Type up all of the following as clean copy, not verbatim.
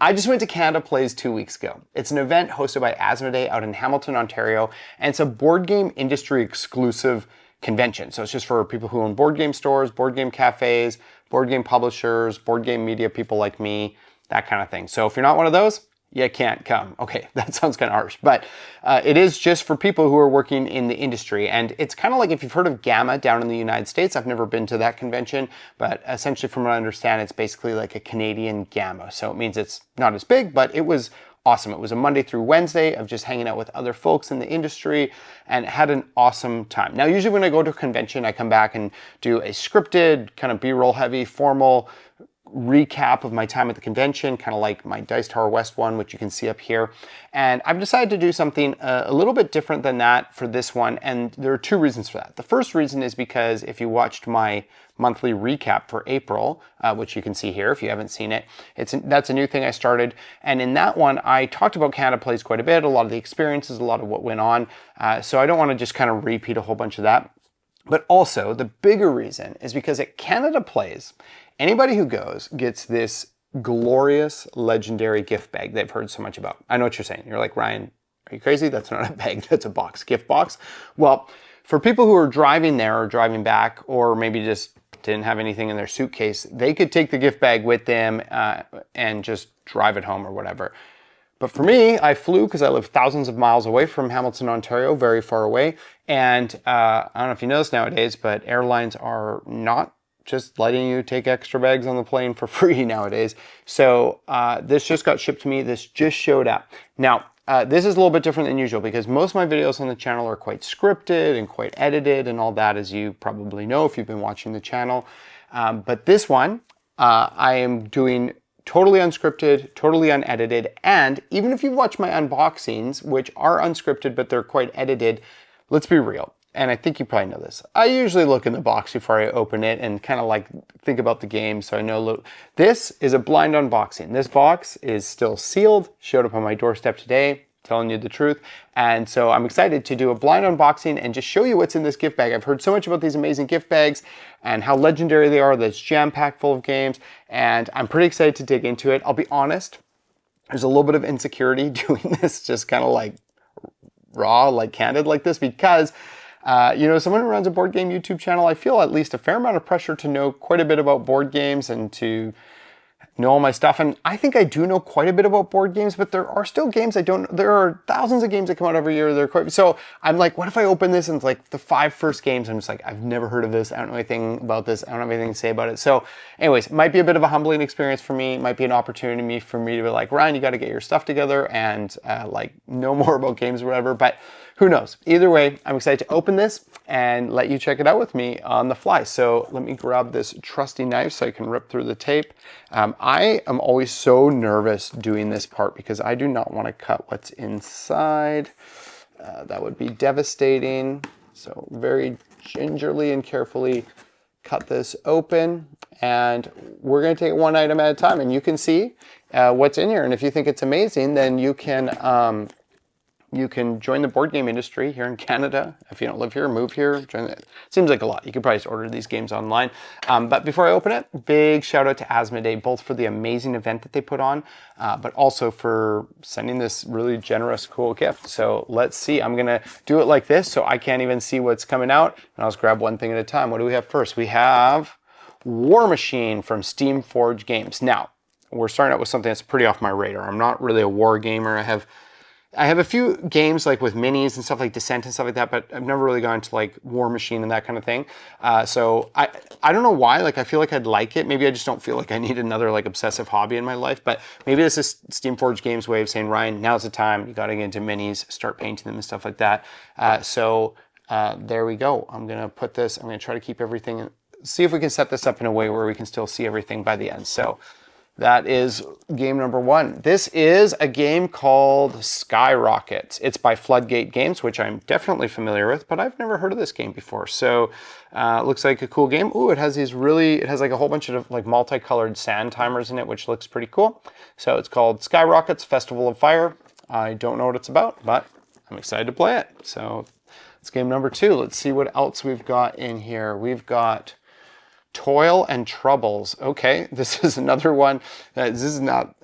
I just went to Canada Plays 2 weeks ago. It's an event hosted by Asmodee out in Hamilton, Ontario, and it's a board game industry exclusive convention. So it's just for people who own board game stores, board game cafes, board game publishers, board game media people like me, that kind of thing. So if you're not one of those, you can't come. Okay, that sounds kind of harsh, but it is just for people who are working in the industry. And it's kind of like if you've heard of GAMA down in the United States. I've never been to that convention, but essentially from what I understand, it's basically like a Canadian GAMA. So it means it's not as big, but it was awesome. It was a Monday through Wednesday of just hanging out with other folks in the industry and had an awesome time. Now, usually when I go to a convention, I come back and do a scripted, kind of B-roll heavy, formal recap of my time at the convention, kind of like my Dice Tower West one, which you can see up here. And I've decided to do something a little bit different than that for this one, and there are two reasons for that. The first reason is because if you watched my monthly recap for April, which you can see here if you haven't seen it, that's a new thing I started. And in that one, I talked about Canada Plays quite a bit, a lot of the experiences, a lot of what went on. So I don't want to just kind of repeat a whole bunch of that. But also, the bigger reason is because at Canada Plays, anybody who goes gets this glorious, legendary gift bag they've heard so much about. I know what you're saying. You're like, Ryan, are you crazy? That's not a bag, that's a box, gift box. Well, for people who are driving there or driving back, or maybe just didn't have anything in their suitcase, they could take the gift bag with them and just drive it home or whatever. But for me, I flew because I live thousands of miles away from Hamilton, Ontario, very far away. And I don't know if you know this nowadays, but airlines are not just letting you take extra bags on the plane for free nowadays. So this just got shipped to me. This just showed up. Now, this is a little bit different than usual because most of my videos on the channel are quite scripted and quite edited and all that, as you probably know if you've been watching the channel. But this one, I am doing totally unscripted, totally unedited, and even if you've watched my unboxings, which are unscripted, but they're quite edited, let's be real. And I think you probably know this. I usually look in the box before I open it and kind of like think about the game so I know. This is a blind unboxing. This box is still sealed, showed up on my doorstep today, telling you the truth. And so I'm excited to do a blind unboxing and just show you what's in this gift bag. I've heard so much about these amazing gift bags and how legendary they are, that it's jam-packed full of games, and I'm pretty excited to dig into it. I'll be honest, there's a little bit of insecurity doing this just kind of like raw, like candid like this, because you know, someone who runs a board game YouTube channel, I feel at least a fair amount of pressure to know quite a bit about board games and to know all my stuff. And I think I do know quite a bit about board games, but there are still games I don't. There are thousands of games that come out every year. So I'm like, what if I open this and it's like the 5 first games? I'm just like, I've never heard of this. I don't know anything about this. I don't have anything to say about it. So anyways, it might be a bit of a humbling experience for me. It might be an opportunity for me to be like, Ryan, you got to get your stuff together and like know more about games or whatever. But who knows? Either way, I'm excited to open this and let you check it out with me on the fly. So let me grab this trusty knife so I can rip through the tape. I am always so nervous doing this part because I do not want to cut what's inside. That would be devastating. So very gingerly and carefully cut this open, and we're going to take it one item at a time, and you can see what's in here. And if you think it's amazing, then you can join the board game industry here in Canada. If you don't live here, move here. Join it. Seems like a lot. You could probably just order these games online. But before I open it, big shout out to Asmodee, both for the amazing event that they put on, but also for sending this really generous, cool gift. So let's see. I'm going to do it like this so I can't even see what's coming out. And I'll just grab one thing at a time. What do we have first? We have War Machine from Steamforged Games. Now, we're starting out with something that's pretty off my radar. I'm not really a war gamer. I have a few games like with minis and stuff like Descent and stuff like that, but I've never really gone to like War Machine and that kind of thing. So I don't know why, like I feel like I'd like it. Maybe I just don't feel like I need another like obsessive hobby in my life, but maybe this is Steamforged Games' way of saying, Ryan, now's the time. You got to get into minis, start painting them and stuff like that. There we go. I'm going to put this, I'm going to try to keep everything, see if we can set this up in a way where we can still see everything by the end. So that is game number 1. This is a game called Skyrocket. It's by Floodgate Games, which I'm definitely familiar with, but I've never heard of this game before. So looks like a cool game. Ooh, it has like a whole bunch of like multicolored sand timers in it, which looks pretty cool. So it's called Skyrockets Festival of Fire. I don't know what it's about, but I'm excited to play it. So it's game number 2. Let's see what else we've got in here. We've got Toil and Troubles. Okay, this is another one. This is not,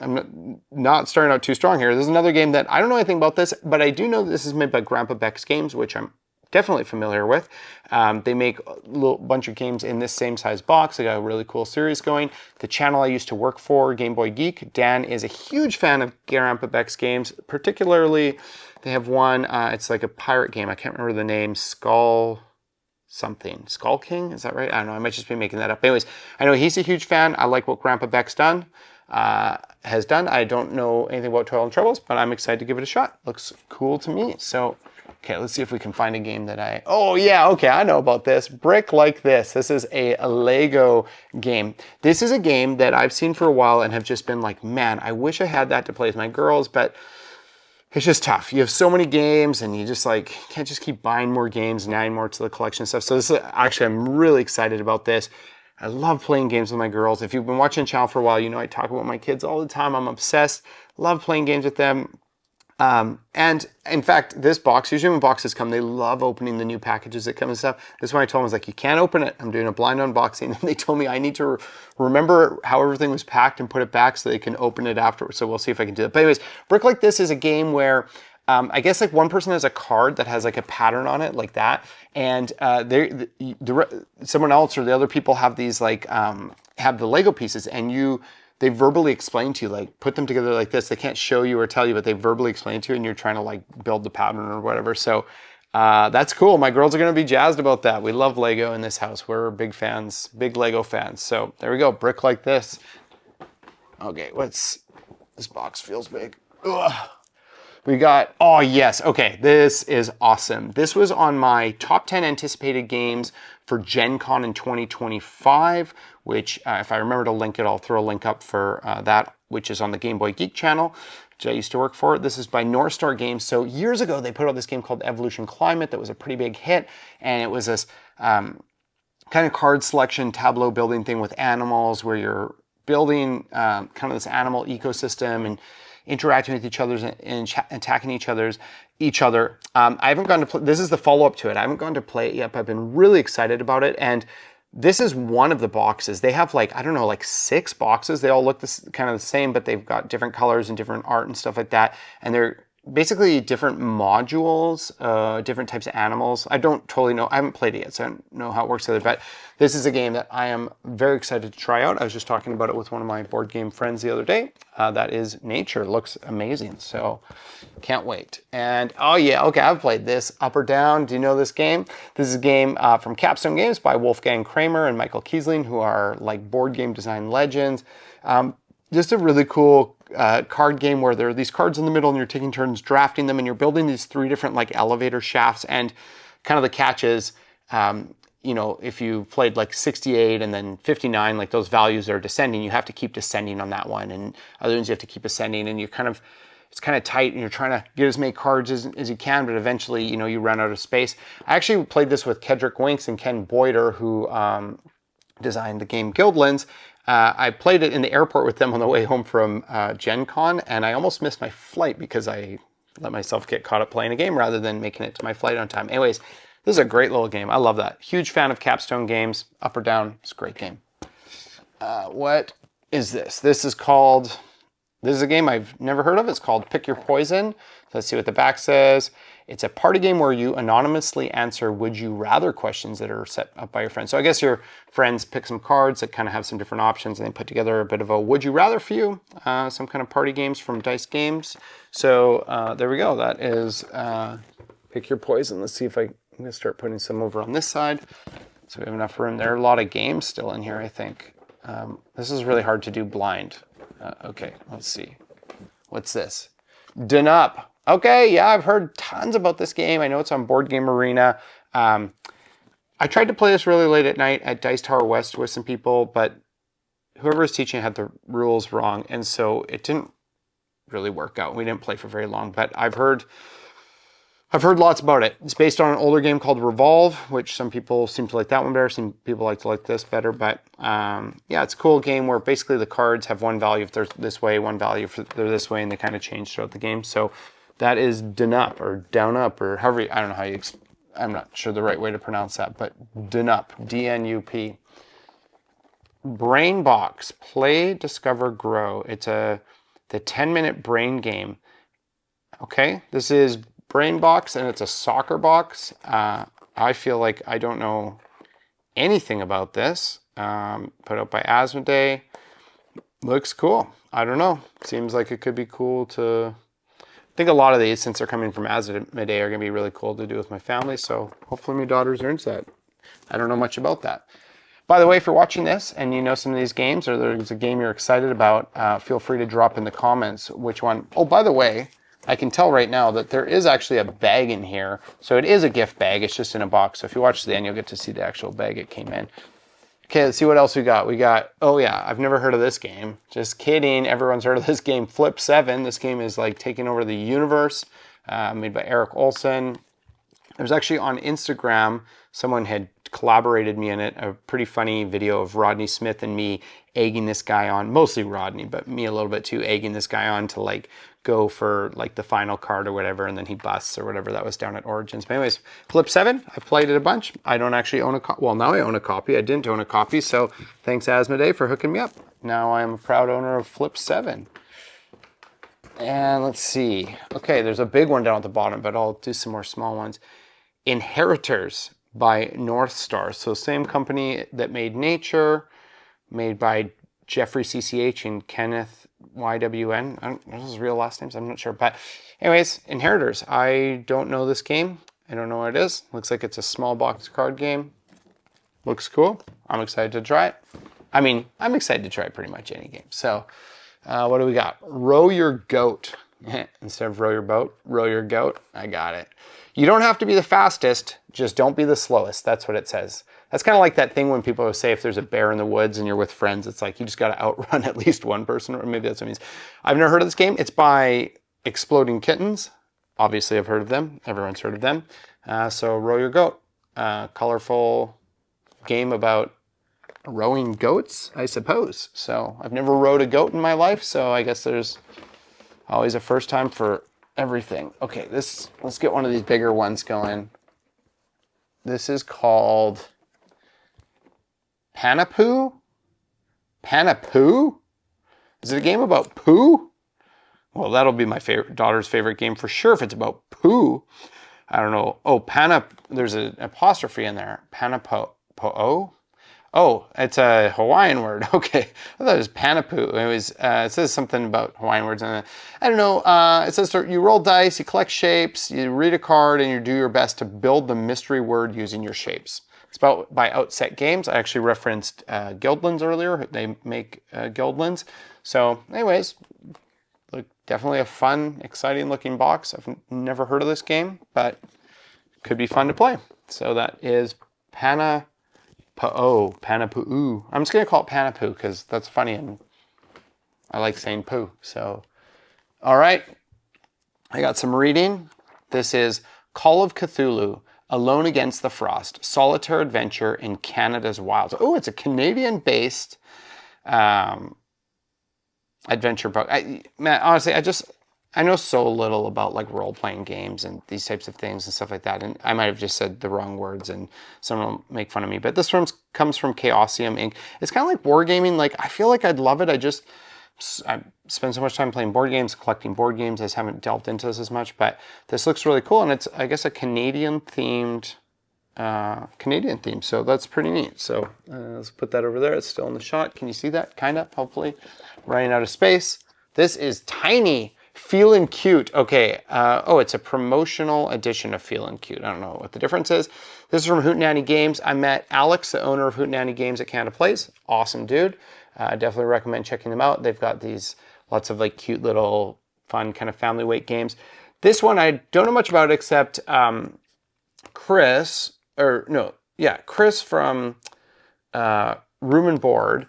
not starting out too strong here. This is another game that I don't know anything about this, but I do know that this is made by Grandpa Beck's Games, which I'm definitely familiar with. They make a little bunch of games in this same size box. They got a really cool series going. The channel I used to work for, Game Boy Geek, Dan is a huge fan of Grandpa Beck's Games. Particularly, they have one, it's like a pirate game. I can't remember the name, Skull King, is that right? I don't know, I might just be making that up. Anyways, I know he's a huge fan. I like what Grandpa Beck's has done. I don't know anything about Toil and Troubles, but I'm excited to give it a shot. Looks cool to me. So, okay, let's see if we can find a game that oh yeah, okay, I know about this. Brick Like This. This is a Lego game. This is a game that I've seen for a while and have just been like, man, I wish I had that to play with my girls, but it's just tough. You have so many games and you just like can't just keep buying more games and adding more to the collection and stuff. So this is actually, I'm really excited about this. I love playing games with my girls. If you've been watching the channel for a while, you know I talk about my kids all the time. I'm obsessed. Love playing games with them. And in fact, this box, usually when boxes come, they love opening the new packages that come and stuff. This one I told them, I was like, you can't open it. I'm doing a blind unboxing. And they told me I need to remember how everything was packed and put it back so they can open it afterwards. So we'll see if I can do that. But anyways, Brick Like This is a game where I guess like one person has a card that has like a pattern on it like that. And someone else or the other people have these like, have the Lego pieces and they verbally explain to you, like, put them together like this. They can't show you or tell you, but they verbally explain to you, and you're trying to, like, build the pattern or whatever. So that's cool. My girls are going to be jazzed about that. We love Lego in this house. We're big fans, big Lego fans. So there we go. Brick Like This. Okay, this box feels big. Ugh. We got, oh yes, okay, this is awesome. This was on my top 10 anticipated games for Gen Con in 2025, which if I remember to link it, I'll throw a link up for that, which is on the Game Boy Geek channel, which I used to work for. This is by North Star Games. So years ago, they put out this game called Evolution Climate that was a pretty big hit, and it was this kind of card selection, tableau building thing with animals where you're building kind of this animal ecosystem and interacting with each other and attacking each other. I haven't gone to play, this is the follow-up to it. I haven't gone to play it yet, but I've been really excited about it. And this is one of the boxes. They have like, I don't know, like 6 boxes. They all look kind of the same, but they've got different colors and different art and stuff like that. And they're basically different modules, different types of animals. I don't totally know. I haven't played it yet, so I don't know how it works together. But this is a game that I am very excited to try out. I was just talking about it with one of my board game friends the other day. That is Nature. Looks amazing, so can't wait. And oh yeah, okay, I've played this. Up or Down. Do you know this game? This is a game from Capstone Games by Wolfgang Kramer and Michael Kiesling, who are like board game design legends. Just a really cool card game where there are these cards in the middle and you're taking turns drafting them and you're building these 3 different like elevator shafts. And kind of the catch is, you know, if you played like 68 and then 59, like those values are descending, you have to keep descending on that one. And other ones you have to keep ascending, and it's kind of tight and you're trying to get as many cards as you can, but eventually, you know, you run out of space. I actually played this with Kedrick Winks and Ken Boyder, who designed the game Guildlands. I played it in the airport with them on the way home from Gen Con, and I almost missed my flight because I let myself get caught up playing a game rather than making it to my flight on time. Anyways, this is a great little game. I love that. Huge fan of Capstone Games. Up or Down, it's a great game. What is this? This is a game I've never heard of. It's called Pick Your Poison. Let's see what the back says. It's a party game where you anonymously answer would you rather questions that are set up by your friends. So I guess your friends pick some cards that kind of have some different options and they put together a bit of a would you rather for you, some kind of party games from Dice Games. So there we go. That is Pick Your Poison. Let's see if I'm going to start putting some over on this side. So we have enough room. There are a lot of games still in here, I think. This is really hard to do blind. Okay, let's see. What's this? Done Up. Okay, yeah, I've heard tons about this game. I know it's on Board Game Arena. I tried to play this really late at night at Dice Tower West with some people, but whoever was teaching had the rules wrong, and so it didn't really work out. We didn't play for very long, but I've heard lots about it. It's based on an older game called Revolve, which some people seem to like that one better. Some people like to like this better. But yeah, it's a cool game where basically the cards have one value if they're this way, one value if they're this way, and they kind of change throughout the game. So that is Done Up or Down Up or however, I don't know how you, I'm not sure the right way to pronounce that, but Done Up, D-N-U-P. Brain Box, Play, Discover, Grow. It's the 10-minute brain game. Okay, this is Brain Box, and it's a soccer box. I feel like I don't know anything about this. Put out by Asmodee. Looks cool. I don't know. Seems like it could be cool to... I think a lot of these, since they're coming from Asmodee, are going to be really cool to do with my family. So hopefully my daughters are into that. I don't know much about that. By the way, if you're watching this and you know some of these games, or there's a game you're excited about, feel free to drop in the comments which one. Oh, by the way, I can tell right now that there is actually a bag in here. So it is a gift bag. It's just in a box. So if you watch the end, you'll get to see the actual bag it came in. Okay, let's see what else we got. We got, oh yeah, I've never heard of this game. Just kidding. Everyone's heard of this game, Flip 7. This game is like taking over the universe, made by Eric Olson. There's actually on Instagram, someone had collaborated me in it, a pretty funny video of Rodney Smith and me egging this guy on, mostly Rodney, but me a little bit too, egging this guy on to like go for like the final card or whatever, and then he busts or whatever. That was down at Origins. But anyways, Flip 7, I've played it a bunch. I don't actually own a copy. Well, now I own a copy. I didn't own a copy, so thanks Asmodee for hooking me up. Now I'm a proud owner of Flip 7. And let's see. Okay, there's a big one down at the bottom, but I'll do some more small ones. Inheritors by North Star. So same company that made Nature, made by Jeffrey CCH and Kenneth YWN. I don't know his real last names, I'm not sure. But anyways, Inheritors. I don't know this game. I don't know what it is. Looks like it's a small box card game. Looks cool. I'm excited to try it. I mean, I'm excited to try pretty much any game. So what do we got? Row Your Goat. Instead of row your boat, row your goat. I got it. You don't have to be the fastest, just don't be the slowest. That's what it says. That's kind of like that thing when people say if there's a bear in the woods and you're with friends, it's like you just got to outrun at least one person, or maybe that's what it means. I've never heard of this game. It's by Exploding Kittens. Obviously, I've heard of them. Everyone's heard of them. So Row Your Goat. Colorful game about rowing goats, I suppose. So I've never rowed a goat in my life, so I guess there's always a first time for everything. Okay, let's get one of these bigger ones going. This is called Panapoo? Panapoo? Is it a game about poo? Well, that'll be my daughter's favorite game for sure if it's about poo. I don't know. Oh, there's an apostrophe in there. Panapo-o? Oh, it's a Hawaiian word. Okay, I thought it was Panapoo. It says something about Hawaiian words. I don't know. It says you roll dice, you collect shapes, you read a card, and you do your best to build the mystery word using your shapes. It's by Outset Games. I actually referenced Guildlands earlier. They make Guildlands. So, anyways, definitely a fun, exciting looking box. I've never heard of this game, but could be fun to play. So that is Panapoo. Panapoo. I'm just going to call it Panapoo because that's funny and I like saying poo. So, all right. I got some reading. This is Call of Cthulhu, Alone Against the Frost, Solitaire Adventure in Canada's Wilds. Oh, it's a Canadian-based adventure book. Honestly, I know so little about like role-playing games and these types of things and stuff like that, and I might have just said the wrong words and someone will make fun of me, but this one comes from Chaosium Inc. It's kind of like wargaming. Like, I feel like I'd love it. I spend so much time playing board games, collecting board games. I just haven't delved into this as much, but this looks really cool, and it's, I guess, a Canadian-themed, so that's pretty neat. So let's put that over there. It's still in the shot. Can you see that? Kind of, hopefully. Running out of space. This is tiny. Feelin' Cute. Okay. Oh, it's a promotional edition of Feelin' Cute. I don't know what the difference is. This is from Hootenanny Games. I met Alex, the owner of Hootenanny Games at Canada Plays. Awesome dude. Definitely recommend checking them out. They've got these lots of like cute little fun kind of family weight games. This one I don't know much about except Chris from Room and Board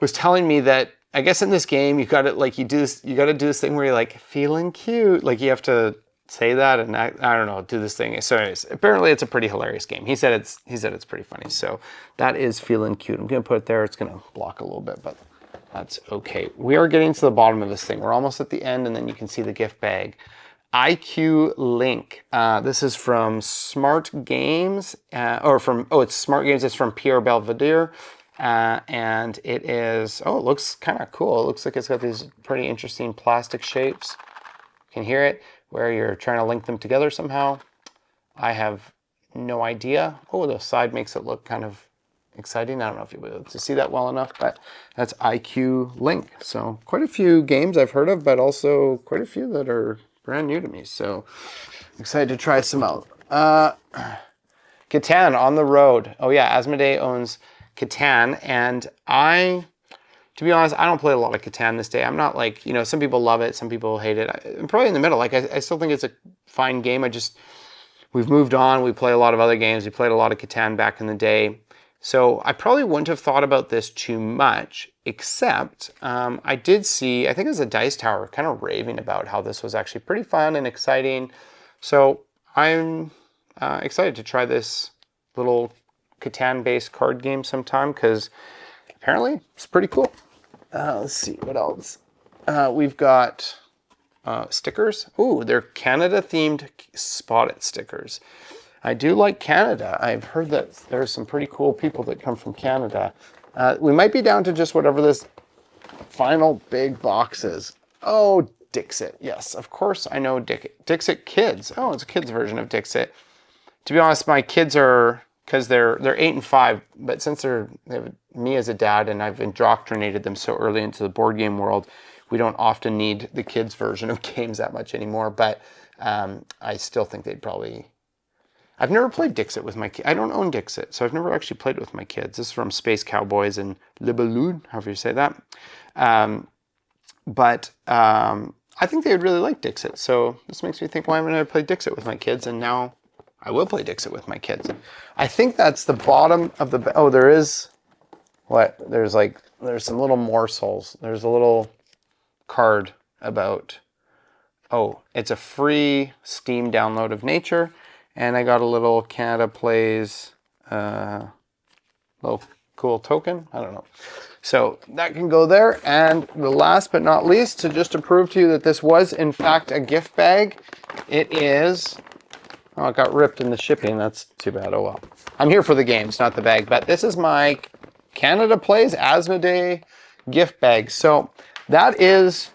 was telling me that I guess in this game you got to do this thing where you're like feeling cute, like you have to say that and I don't know, do this thing. So anyways, apparently it's a pretty hilarious game. He said it's pretty funny. So that is Feeling Cute. I'm gonna put it there. It's gonna block a little bit, but that's okay. We are getting to the bottom of this thing. We're almost at the end, and then you can see the gift bag. IQ Link. This is from Smart Games, it's Smart Games. It's from Pierre Belvedere. And it is, oh, it looks kind of cool. It looks like it's got these pretty interesting plastic shapes. You can hear it where you're trying to link them together somehow. I have no idea. Oh, the side makes it look kind of exciting. I don't know if you'll be able to see that well enough, but that's IQ Link. So quite a few games I've heard of, but also quite a few that are brand new to me. So excited to try some out. Catan on the road. Oh yeah, Asmodee owns Catan, and to be honest, I don't play a lot of Catan this day. I'm not like, you know, some people love it, some people hate it. I'm probably in the middle. Like I still think it's a fine game. We've moved on. We play a lot of other games. We played a lot of Catan back in the day. So I probably wouldn't have thought about this too much, except I did see, I think it was a Dice Tower, kind of raving about how this was actually pretty fun and exciting. So I'm excited to try this little Catan-based card game sometime, because apparently it's pretty cool. Let's see, what else? We've got stickers. Ooh, they're Canada-themed Spot It stickers. I do like Canada. I've heard that there's some pretty cool people that come from Canada. We might be down to just whatever this final big box is. Oh, Dixit. Yes, of course I know Dixit Kids. Oh, it's a kids version of Dixit. To be honest, my kids are, because they're 8 and 5, but since they have me as a dad and I've indoctrinated them so early into the board game world, we don't often need the kids version of games that much anymore. But I still think they'd probably... I've never played Dixit with my kids. I don't own Dixit, so I've never actually played it with my kids. This is from Space Cowboys and Le Balloon, however you say that. But I think they would really like Dixit. So this makes me think, why haven't I played Dixit with my kids? And now I will play Dixit with my kids. I think that's the bottom of the... Oh, there is... What? There's some little morsels. There's a little card about... Oh, it's a free Steam download of Nature. And I got a little Canada Plays little cool token. I don't know. So that can go there. And the last but not least, just to prove to you that this was in fact a gift bag, it is... Oh, it got ripped in the shipping. That's too bad. Oh well. I'm here for the games, not the bag. But this is my Canada Plays Asmodee gift bag. So that is,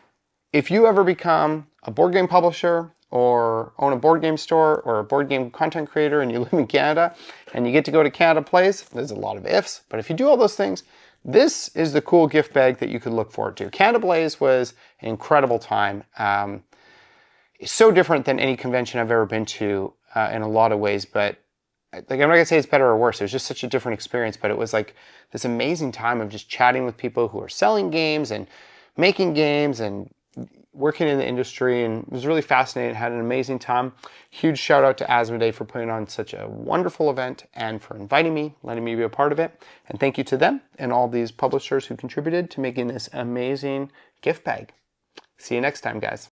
if you ever become a board game publisher or own a board game store or a board game content creator and you live in Canada and you get to go to Canada Plays, there's a lot of ifs, but if you do all those things, this is the cool gift bag that you could look forward to. Canada Plays was an incredible time. It's so different than any convention I've ever been to in a lot of ways, but like, I'm not gonna say it's better or worse. It was just such a different experience, but it was like this amazing time of just chatting with people who are selling games and making games and working in the industry, and it was really fascinating. Had an amazing time. Huge shout out to Asmodee for putting on such a wonderful event and for inviting me, letting me be a part of it. And thank you to them and all these publishers who contributed to making this amazing gift bag. See you next time, guys.